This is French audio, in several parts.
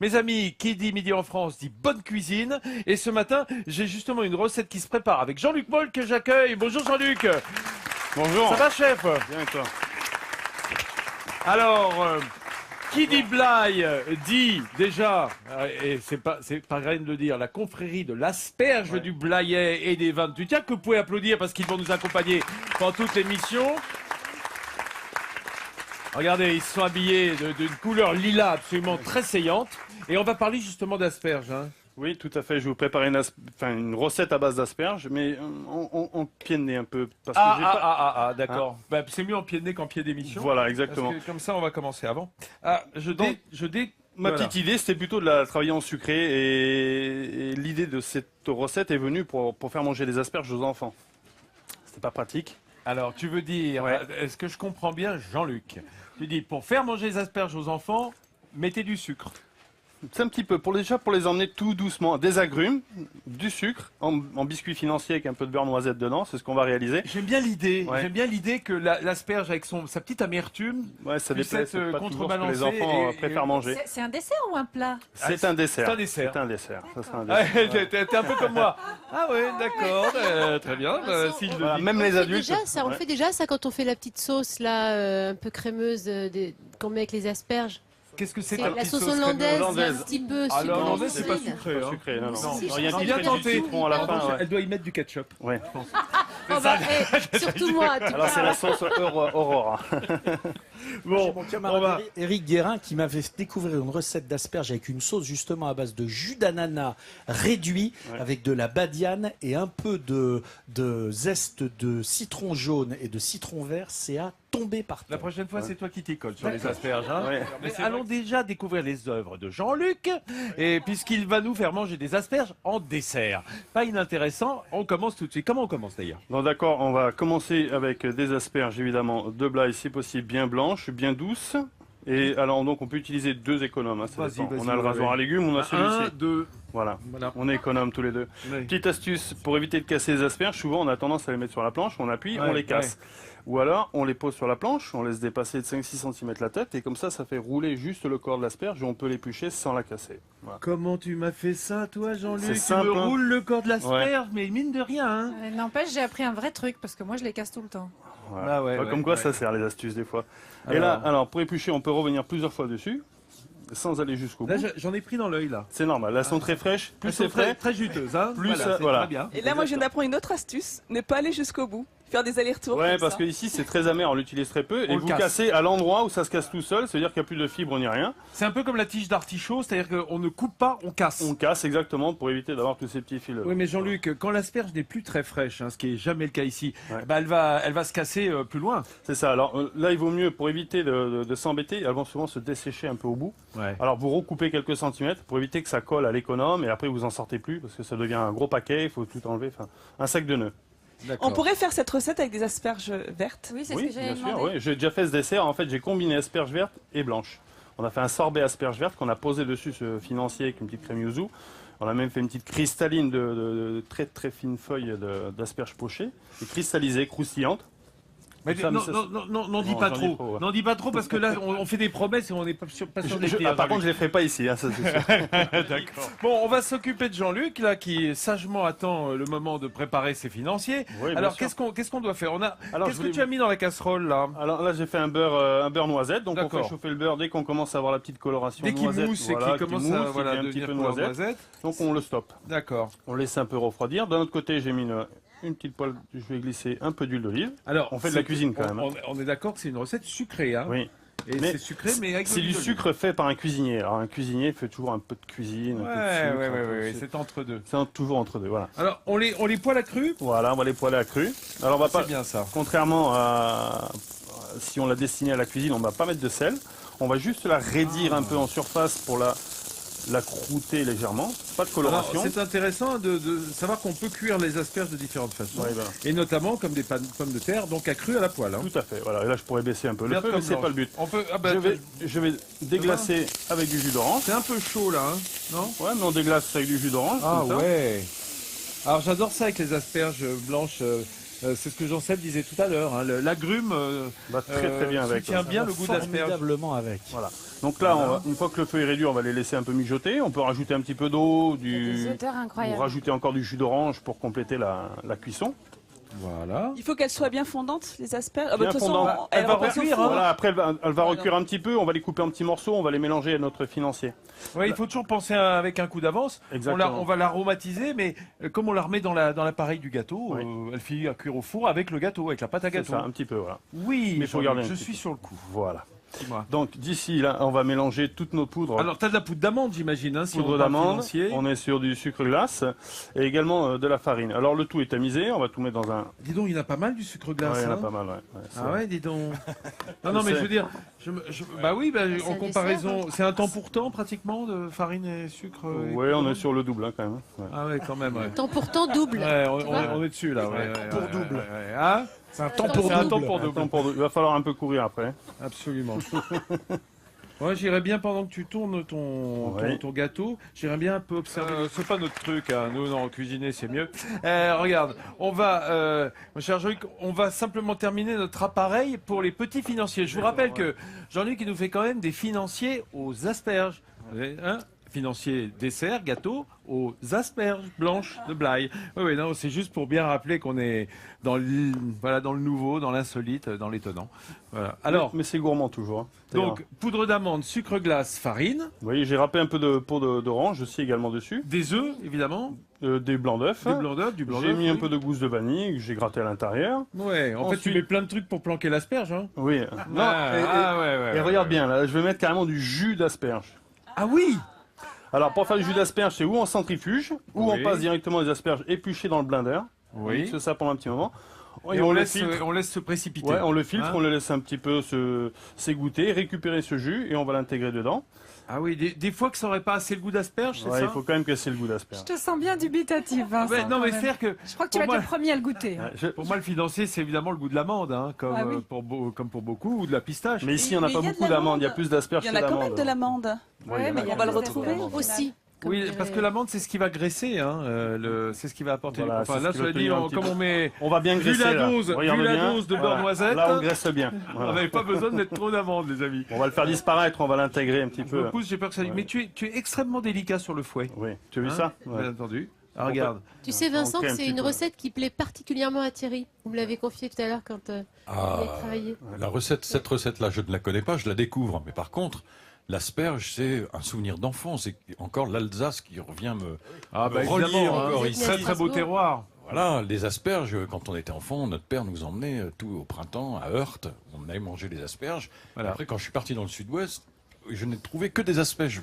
Mes amis, qui dit midi en France dit bonne cuisine. Et ce matin, j'ai justement une recette qui se prépare avec Jean-Luc Moll que j'accueille. Bonjour Jean-Luc. Bonjour. Ça va chef? Bien et toi? Alors, qui dit Blaye dit déjà, et c'est pas rien de le dire, la confrérie de l'asperge du Blayais et des vins de Tutiac, que vous pouvez applaudir parce qu'ils vont nous accompagner pendant toute l'émission. Regardez, ils se sont habillés d'une couleur lilas absolument très saillante. Et on va parler justement d'asperges. Hein. Oui, tout à fait. Je vais vous préparer une recette à base d'asperges, mais en pied de nez un peu. Parce que d'accord. Bah, c'est mieux en pied de nez qu'en pied d'émission. Voilà, exactement. Parce que comme ça, on va commencer avant. Ma petite idée, c'était plutôt de la travailler en sucré. Et l'idée de cette recette est venue pour faire manger des asperges aux enfants. C'était pas pratique. Alors, tu veux dire, est-ce que je comprends bien, Jean-Luc? Tu dis, pour faire manger les asperges aux enfants, mettez du sucre. C'est un petit peu, pour les emmener tout doucement, des agrumes, du sucre, en biscuit financier avec un peu de beurre noisette dedans, c'est ce qu'on va réaliser. J'aime bien l'idée, que l'asperge avec sa petite amertume ça puisse dépend, être c'est pas toujours ce que les contrebalancée. enfants préfèrent manger. C'est un dessert ou un plat? C'est un dessert. C'est un dessert. C'est un dessert. Ça sera un dessert. T'es un peu comme moi. Ah ouais, d'accord, très bien. S'il le dit. Même les adultes. On fait déjà ça quand on fait la petite sauce là, un peu crémeuse qu'on met avec les asperges. Qu'est-ce que c'est La sauce hollandaise, un petit peu Ah, sucrée. l'hollandaise, c'est pas sucré. Hein. Sucré, non. Si, Il y a un si, petit si, peu de citron à la fin. Elle doit y mettre du ketchup. Ouais. Surtout moi. Alors c'est la sauce Aurora. Bon, mon camarade Éric Guérin qui m'avait fait découvrir une recette d'asperges avec une sauce justement à base de jus d'ananas réduit avec de la badiane et un peu de zeste de citron jaune et de citron vert. C'est à tomber par terre. La prochaine fois, c'est toi qui t'y colle sur les asperges. Hein. Mais allons déjà découvrir les œuvres de Jean-Luc, et puisqu'il va nous faire manger des asperges en dessert. Pas inintéressant, on commence tout de suite. Comment on commence d'ailleurs? Bon, d'accord, on va commencer avec des asperges évidemment de Blaye, si possible bien blanches, bien douces. Et alors donc on peut utiliser deux économes. Hein, ça dépend. On a le rasoir à légumes, on a celui-ci. 1, 2. Voilà, on est économe tous les deux. Oui. Petite astuce, pour éviter de casser les asperges, souvent on a tendance à les mettre sur la planche, on appuie, on les casse. Ou alors on les pose sur la planche, on laisse dépasser de 5-6 cm la tête, et comme ça fait rouler juste le corps de l'asperge, et on peut l'éplucher sans la casser. Voilà. Comment tu m'as fait ça, toi, Jean-Luc? C'est Tu simple, me hein. roules le corps de l'asperge, mais mine de rien. Hein. N'empêche, j'ai appris un vrai truc parce que moi je les casse tout le temps. Voilà. Comme quoi ça sert les astuces des fois. Alors... Et là, alors pour éplucher, on peut revenir plusieurs fois dessus, sans aller jusqu'au bout. Là, j'en ai pris dans l'œil, là. C'est normal, elles sont très fraîches, plus c'est très, frais, très juteuses, hein. plus c'est voilà. très bien. Et là, moi, je viens d'apprendre une autre astuce, ne pas aller jusqu'au bout, faire des allers-retours. Ouais, comme parce ça. que ici c'est très amer, on l'utilise très peu, On et le vous casse. cassez à l'endroit où ça se casse tout seul, c'est-à-dire qu'il n'y a plus de fibres ni rien. C'est un peu comme la tige d'artichaut, c'est-à-dire qu'on ne coupe pas, on casse. On casse exactement pour éviter d'avoir tous ces petits fils. Oui, mais Jean-Luc, quand l'asperge n'est plus très fraîche, hein, ce qui est jamais le cas ici, Ouais. bah, elle va se casser plus loin. C'est ça, alors là il vaut mieux, pour éviter de s'embêter, elles vont souvent se dessécher un peu au bout. Ouais. Alors vous recoupez quelques centimètres pour éviter que ça colle à l'économe, et après vous en sortez plus, parce que ça devient un gros paquet, il faut tout enlever, enfin un sac de nœuds. On pourrait faire cette recette avec des asperges vertes. Oui, c'est Oui, ce que j'allais bien sûr, demander. oui. J'ai déjà fait ce dessert, en fait j'ai combiné asperges vertes et blanches. On a fait un sorbet asperges vertes qu'on a posé dessus ce financier avec une petite crème yuzu. On a même fait une petite cristalline de très très fines feuilles d'asperges pochées, et cristallisées, croustillantes. Mais Ça, non, mais ça, n'en dis Non, pas j'en ai trop. trop, ouais. N'en dis pas trop parce que là, on fait des promesses et on n'est pas sûr de les tenir, Par Jean-Luc. contre, je ne les ferai pas ici, hein, ça c'est sûr. D'accord. Bon, on va s'occuper de Jean-Luc, là, qui sagement attend le moment de préparer ses financiers. Oui, bien Alors, sûr. qu'est-ce qu'on doit faire? Alors, Qu'est-ce que tu as mis dans la casserole, là? Alors là, j'ai fait un beurre noisette. Donc on D'accord. fait chauffer le beurre dès qu'on commence à avoir la petite coloration Dès qu'il noisette. mousse et Voilà, qu'il commence qu'il à mousse, voilà, qu'il y a un petit devenir peu couleur noisette. noisette. Donc on le stoppe. D'accord. On laisse un peu refroidir. D'un autre côté, j'ai mis une petite poêle. Je vais glisser un peu d'huile d'olive. Alors, On fait de la cuisine quand même. On est d'accord que c'est une recette sucrée, hein? Oui. Et Mais c'est sucré, mais avec de C'est du l'huile d'olive. sucre fait par un cuisinier. Alors un cuisinier fait toujours un peu de cuisine, un peu de sucre. Ouais, c'est entre deux. C'est toujours entre deux. Voilà. Alors, on les poêle à cru? Voilà, on va les poêler à cru. Alors on va pas. C'est bien ça. Contrairement à si on l'a destiné à la cuisine, on ne va pas mettre de sel. On va juste la raidir un peu en surface pour la croûter légèrement. Pas de Alors, coloration. c'est intéressant de savoir qu'on peut cuire les asperges de différentes façons. Ouais, voilà. Et notamment comme des pommes de terre, donc à cru à la poêle. Hein. Tout à fait. Voilà. Et là, je pourrais baisser un peu le Verte feu, mais comme c'est blanche. pas le but. On peut... Ah bah, Je vais déglacer avec du jus d'orange. c'est un peu chaud là, hein, non? Ouais, mais on déglace avec du jus d'orange. Ah comme ça. ouais. Alors j'adore ça avec les asperges blanches. C'est ce que Jean-Seb disait tout à l'heure. Hein. L'agrume très bien avec. tient bien le goût d'asperge. Formidablement avec. Voilà. Donc là, une fois que le feu est réduit, on va les laisser un peu mijoter. On peut rajouter un petit peu d'eau, Des odeurs ou incroyables. rajouter encore du jus d'orange pour compléter la cuisson. Voilà. Il faut qu'elles soient bien fondantes, les asperges. Bien De toute façon, fondantes. elles Elle va repassent au recuire, four. Voilà, après elle va recuire un petit peu, on va les couper en petits morceaux, on va les mélanger à notre financier. Ouais, il faut toujours penser avec un coup d'avance. Exactement. On va l'aromatiser, mais comme on la remet dans l'appareil du gâteau, Oui. elle finit à cuire au four avec le gâteau, avec la pâte à C'est gâteau. ça, un petit peu, voilà. Oui, Mais faut Jean-Luc, garder un je petit suis peu. sur le coup. Voilà. Dis-moi. Donc d'ici là, on va mélanger toutes nos poudres. Alors, tu as de la poudre d'amande, j'imagine, hein, si Poudre on parle d'amande, financier. on est sur du sucre glace et également de la farine. Alors le tout est tamisé, on va tout mettre dans un... Dis donc, il y en a pas mal du sucre glace. Ouais, il y en a hein. pas mal, ouais. Ah ouais, dis donc. Non, mais je veux dire, bah oui, C'est en un comparaison, dessert, c'est un temps pour temps pratiquement de farine et sucre. Ouais, on est sur le double hein, quand même. Ouais. Ah ouais, quand même. Ouais. Temps pour temps double. Ouais, Tu vois on est dessus là. Ouais, pour double. ouais. Hein C'est un temps pour pour C'est un double. temps pour double. Attends, il va falloir un peu courir après. Absolument. Moi, j'irais bien pendant que tu tournes ton gâteau, j'irais bien un peu observer. C'est pas notre truc, hein. Nous, non, cuisiner, c'est mieux. Regarde, on va, mon cher Jean-Luc, on va simplement terminer notre appareil pour les petits financiers. Je vous rappelle que Jean-Luc, il nous fait quand même des financiers aux asperges. Hein, financier dessert, gâteau, aux asperges blanches de Blaye. Oui, non, c'est juste pour bien rappeler qu'on est dans le nouveau, dans l'insolite, dans l'étonnant. Voilà. Alors, mais c'est gourmand toujours. Hein. donc, poudre d'amande, sucre glace, farine, Vous voyez, j'ai râpé un peu de peau d'orange aussi également dessus. des œufs, évidemment, Des blancs d'œufs. des blancs d'œufs, du blanc d'œuf. J'ai mis un oui. peu de gousse de vanille que j'ai gratté à l'intérieur. Ouais, en fait, tu Ensuite- mets plein de trucs pour planquer l'asperge, hein. Oui. Non, ouais. et regarde bien, là, je vais mettre carrément du jus d'asperge. Ah oui. Alors, pour faire du jus d'asperge, c'est ou en centrifuge, ou Oui. on passe directement les asperges épluchées dans le blender. On Oui. mixe ça pendant un petit moment. Et on le laisse, filtre. on laisse se précipiter. Ouais, on le filtre, Hein on le laisse un petit peu s'égoutter, récupérer ce jus et on va l'intégrer dedans. Ah oui, des fois que ça aurait pas assez le goût d'asperge, c'est Ouais, ça il faut quand même casser le goût Je d'asperge. te sens bien dubitatif, Vincent. Ouais, non, quand mais même. c'est-à-dire que Je crois que tu pour vas être moi- le premier à le goûter. hein. pour moi, le financier, c'est évidemment le goût de l'amande, hein, comme, Ah oui. comme pour beaucoup, ou de la pistache. Mais ici, on n'a Mais pas il y a de beaucoup d'amande, il y a l'amande. plus d'asperges Il y que en a quand d'amande. même de l'amande. Ouais, mais il y a On va le plus retrouver. d'asperges. Aussi. comme Oui, dirait- parce que l'amande, c'est ce qui va graisser, hein, c'est ce qui va apporter Voilà, du c'est enfin, ce là, qui va cela dit, tenir un petit comme peu. on met On va bien Vu graisser la là. dose- Regarde vu la bien. dose de beurre noisette. Là, on graisse bien. on Voilà. n'avait pas besoin de mettre trop d'amande, les amis. On va le faire disparaître, on va l'intégrer un petit Je peu. me pousse, j'ai peur que ça. Ouais. Mais tu es extrêmement délicat sur le fouet. Oui, tu as vu Hein, ça Ouais. Bien entendu. Ah, On regarde. Tu sais, Vincent, Ok, que un c'est petit une peu. recette qui plaît particulièrement à Thierry. Vous me l'avez confié tout à l'heure quand il a travaillé. Cette recette-là, je ne la connais pas, je la découvre. Mais par contre, l'asperge, c'est un souvenir d'enfance. C'est encore l'Alsace qui revient me relier évidemment, encore Vous êtes ici. né à Très très beau Strasbourg. terroir. Voilà, les asperges, quand on était enfant, notre père nous emmenait tout au printemps à Heurte. On allait manger les asperges. Voilà. Après, quand je suis parti dans le sud-ouest, je n'ai trouvé que des asperges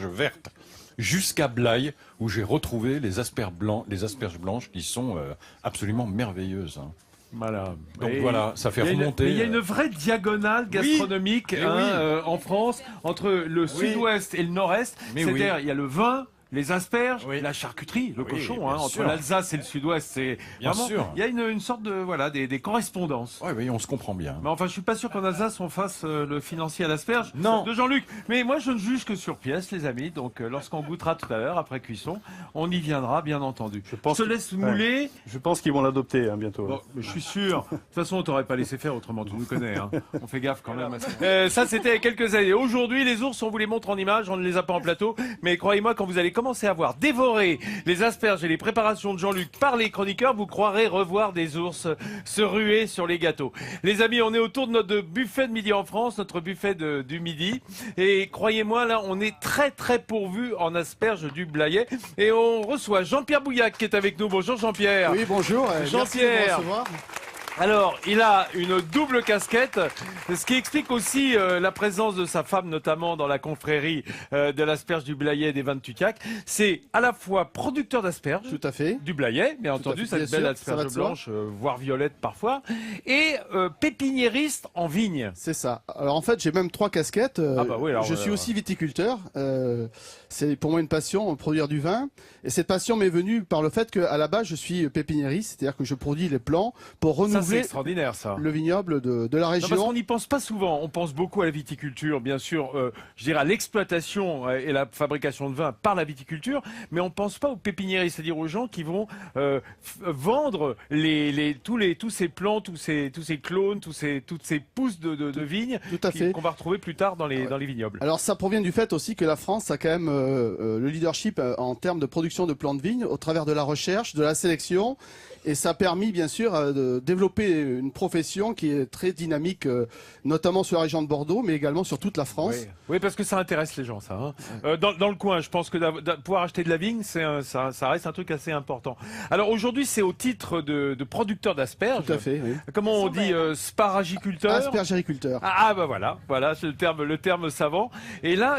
vertes, jusqu'à Blaye, où j'ai retrouvé les asperges blanches qui sont absolument merveilleuses. Hein. Voilà. Donc Et voilà, ça fait il y a une- remonter. mais il y a une vraie diagonale gastronomique Mais hein, oui. en France entre le sud-ouest et le nord-est. Mais C'est-à-dire, oui. il y a le vin, les asperges, Oui. la charcuterie, le Oui, cochon. bien Hein, entre sûr. l'Alsace et le sud-ouest, c'est Bien vraiment. sûr. Il y a une sorte de voilà des correspondances. Oui, oui, on se comprend bien. Mais enfin, je suis pas sûr qu'en Alsace on fasse le financier à l'asperge Non. de Jean-Luc. Mais moi, je ne juge que sur pièce, les amis. Donc, lorsqu'on goûtera tout à l'heure après cuisson, on y viendra, bien entendu. Je pense te que- laisse mouler. Je pense qu'ils vont l'adopter hein, bientôt. Bon, mais je suis sûr. De toute façon, on t'aurait pas laissé faire autrement. Tu nous connais. Hein. On fait gaffe quand même. Ça, c'était il y a quelques années. Aujourd'hui, les ours, on vous les montre en images. On ne les a pas en plateau. Mais croyez-moi, quand vous allez commencer à voir dévorer les asperges et les préparations de Jean-Luc par les chroniqueurs, vous croirez revoir des ours se ruer sur les gâteaux. Les amis, on est autour de notre buffet de midi en France, notre buffet du midi. Et croyez-moi, là, on est très très pourvu en asperges du Blayais. Et on reçoit Jean-Pierre Bouillac qui est avec nous. Bonjour Jean-Pierre. Oui, bonjour. Merci de me Jean-Pierre. recevoir. Alors, il a une double casquette, ce qui explique aussi la présence de sa femme, notamment dans la confrérie de l'asperge du Blayais et des vins de Tucac. C'est à la fois producteur d'asperges, Tout à fait. du Blayais, bien à entendu, fait, cette bien belle sûr, ça va asperge de soi. blanche, voire violette parfois, et pépiniériste en vigne. C'est ça. Alors en fait, j'ai même 3 casquettes. Ah bah oui, alors, je suis aussi viticulteur. C'est pour moi une passion, produire du vin. Et cette passion m'est venue par le fait qu'à la base, je suis pépiniériste, c'est-à-dire que je produis les plants pour renouveler renouveler extraordinaire, ça. le vignoble de la Non, région. parce qu'on n'y pense pas souvent. On pense beaucoup à la viticulture, bien sûr, je dirais à l'exploitation et la fabrication de vin par la viticulture, mais on pense pas aux pépiniéries, c'est-à-dire aux gens qui vont vendre tous ces plants, tous ces clones, toutes ces pousses de vignes Tout à fait. qu'on va retrouver plus tard dans les vignobles. Alors ça provient du fait aussi que la France a quand même le leadership en termes de production de plants de vigne au travers de la recherche, de la sélection. Et ça a permis, bien sûr, de développer une profession qui est très dynamique, notamment sur la région de Bordeaux, mais également sur toute la France. Oui, parce que ça intéresse les gens, ça. Hein. Dans le coin, je pense que pouvoir acheter de la vigne, ça reste un truc assez important. Alors aujourd'hui, c'est au titre de producteur d'asperges. Tout à fait, oui. Comment on dit sparagiculteur Aspergericulteur. Bah voilà, c'est le terme savant. Et là,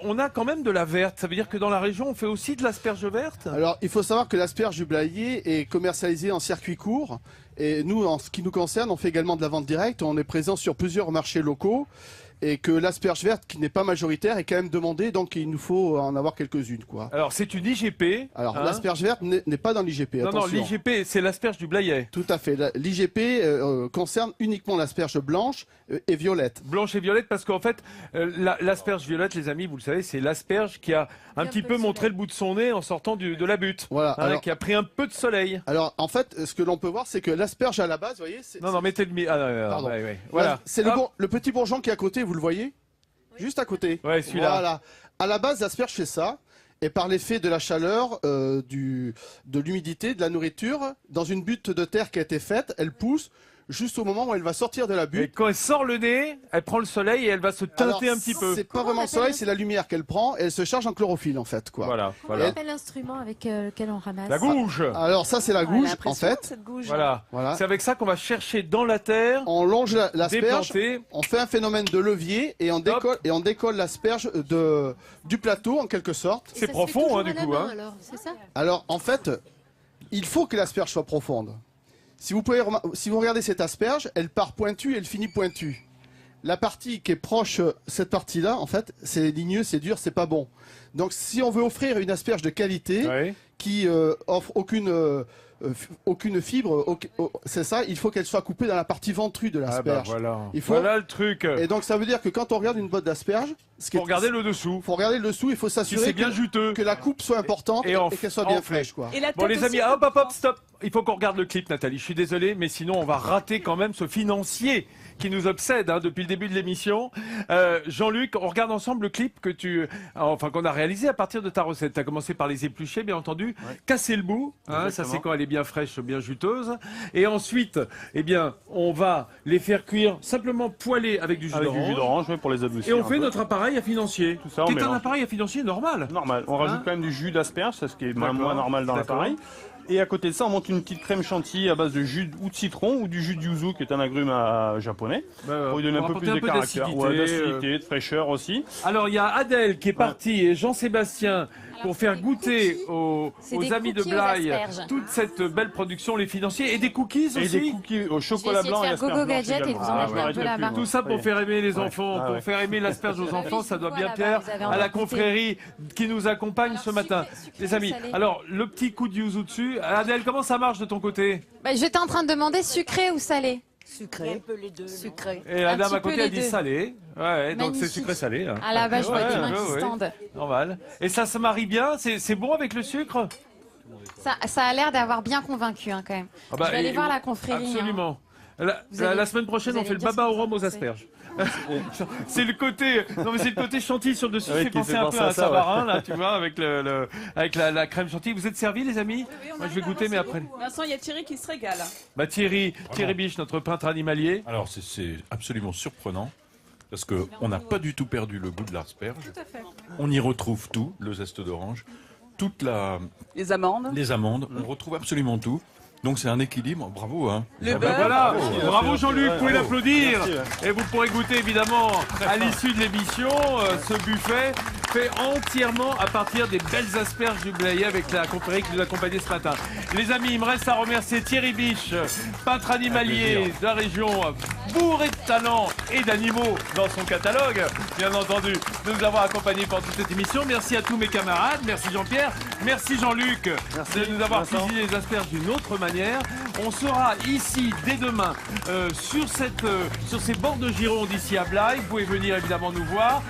on a quand même de la verte. Ça veut dire que dans la région, on fait aussi de l'asperge verte. Alors, il faut savoir que l'asperge du Blayais est commercialisée en circuit court. Et nous, en ce qui nous concerne, on fait également de la vente directe. On est présent sur plusieurs marchés locaux. Et que l'asperge verte, qui n'est pas majoritaire, est quand même demandée. Donc, il nous faut en avoir quelques-unes, quoi. Alors, c'est une IGP. Alors, hein. l'asperge verte n'est pas dans l'IGP. Non, attention. l'IGP, c'est l'asperge du Blayais. Tout à fait. L'IGP concerne uniquement l'asperge blanche et violette. Blanche et violette, parce qu'en fait, l'asperge violette, les amis, vous le savez, c'est l'asperge qui a un petit peu montré le bout de son nez en sortant de la butte. Voilà. Hein, qui a pris un peu de soleil. Alors, en fait, ce que l'on peut voir, c'est que l'asperge à la base, vous voyez, Non, mettez le Pardon. Voilà. C'est le petit bourgeon qui est à côté, vous le voyez? Juste à côté. Ouais, celui-là. Voilà. À la base, l'asperge fait ça. Et par l'effet de la chaleur, de l'humidité, de la nourriture, dans une butte de terre qui a été faite, elle pousse juste au moment où elle va sortir de la Et butte. quand elle sort le nez, elle prend le soleil et elle va se teinter Alors, un petit peu. C'est pas vraiment le soleil, c'est la lumière qu'elle prend et elle se charge en chlorophylle en fait, quoi. Voilà. Comment on appelle l'instrument avec lequel on ramasse? La gouge. Alors ça c'est la gouge en fait. Cette gouge. Voilà. Voilà. C'est avec ça qu'on va chercher dans la terre, On longe l'asperge, déplanter. on fait un phénomène de levier et on décolle l'asperge du plateau en quelque sorte. C'est profond, hein, du coup. Hein. Alors, c'est ça? Alors en fait, il faut que l'asperge soit profonde. Si vous regardez cette asperge, elle part pointue et elle finit pointue. La partie qui est proche, cette partie-là, en fait, c'est ligneux, c'est dur, c'est pas bon. Donc si on veut offrir une asperge de qualité Ouais. qui offre aucune fibre, c'est ça, il faut qu'elle soit coupée dans la partie ventrue de l'asperge. Voilà. Il faut- Voilà le truc. Et donc ça veut dire que quand on regarde une botte d'asperge, Faut regarder le dessous. faut regarder le dessous, il faut Si s'assurer c'est bien que, juteux. que la coupe soit importante Et et qu'elle soit bien enflée. fraîche, quoi. Et la Bon tête les amis, aussi, hop, stop. Il faut qu'on regarde le clip, Nathalie. Je suis désolé, mais sinon on va rater quand même ce financier qui nous obsède depuis le début de l'émission. Jean-Luc, on regarde ensemble le clip qu'on a réalisé à partir de ta recette. Tu as commencé par les éplucher, bien entendu, casser le bout. Ça Exactement. c'est quand elle est bien fraîche, bien juteuse. Et ensuite, on va les faire cuire simplement poêlés avec du jus Avec du jus d'orange. d'orange, ouais, pour les Et adoucir. on un fait peu. notre appareil à financier. Tout ça, on qui est un mélange. appareil à financier normal. Normal. On rajoute Hein quand même du jus d'asperge, c'est ce qui est moins D'accord. normal dans D'accord. l'appareil. Et à côté de ça, on monte une petite crème chantilly à base de jus ou de citron ou du jus de yuzu, qui est un agrume japonais, pour lui donner un peu plus de caractère, d'acidité, de fraîcheur aussi. Alors il y a Adèle qui est partie et Jean-Sébastien pour faire goûter aux des amis de cookies aux Blaye asperges. toute cette belle production, les financiers et des cookies Et aussi. des cookies au J'ai chocolat essayé de blanc et faire asperge Gogo blanche Gadget et également. vous en avez un ouais, peu ouais, là-bas. ouais. Tout ça pour Oui. faire aimer les Ouais. enfants, Ah pour ouais. faire aimer l'asperge aux enfants, ça doit bien là-bas, plaire vous avez à envie la de goûter. confrérie qui nous accompagne ce matin. Les amis, alors le petit coup de yuzu dessus. Adèle, comment ça marche de ton côté? Bah, j'étais en train de demander sucré ou salé. Sucré. Un peu les deux. Sucré. Et la Un dame petit à côté peu a les dit deux. salé. Ouais, donc c'est Magnifique. sucré-salé. Hein. Ah là-bas, je vois des mains qui ouais. se tendent. Normal. Et ça se marie bien? C'est bon avec le sucre? Ça a l'air d'avoir bien convaincu hein, quand même. Ah bah, Je vais aller et- voir la confrérie. hein. Absolument. Vous allez- La semaine prochaine, vous on fait le allez bien baba au ce que rhum vous aux en asperges. C'est le côté, non mais c'est le côté chantilly sur le dessus, Ouais, fait qui penser fait un penser peu à à un ça, ouais. savarin là, tu vois, avec avec la crème chantilly. Vous êtes servis les amis? Moi je vais goûter, mais après. Vincent, il y a Thierry qui se régale. Bah Thierry Biche, notre peintre animalier. Alors c'est absolument surprenant parce que on n'a pas du tout perdu le goût de l'asperge. On y retrouve tout, le zeste d'orange, Les amandes. les amandes, on retrouve absolument tout. Donc c'est un équilibre, bravo hein. Le Ben beurre. voilà, bravo Jean-Luc, Ouais, vous pouvez bravo. l'applaudir. Merci, ouais. Et vous pourrez goûter évidemment à l'issue de l'émission ce buffet fait entièrement à partir des belles asperges du Blayais avec la confrérie qui nous accompagnait ce matin. Les amis, il me reste à remercier Thierry Biche, peintre animalier de la région, bourré de talent et d'animaux dans son catalogue, bien entendu, de nous avoir accompagnés pendant toute cette émission. Merci à tous mes camarades, merci Jean-Pierre, merci Jean-Luc de nous avoir cuisiné les asperges d'une autre manière. On sera ici dès demain sur ces bords de Gironde ici à Blaye. Vous pouvez venir évidemment nous voir.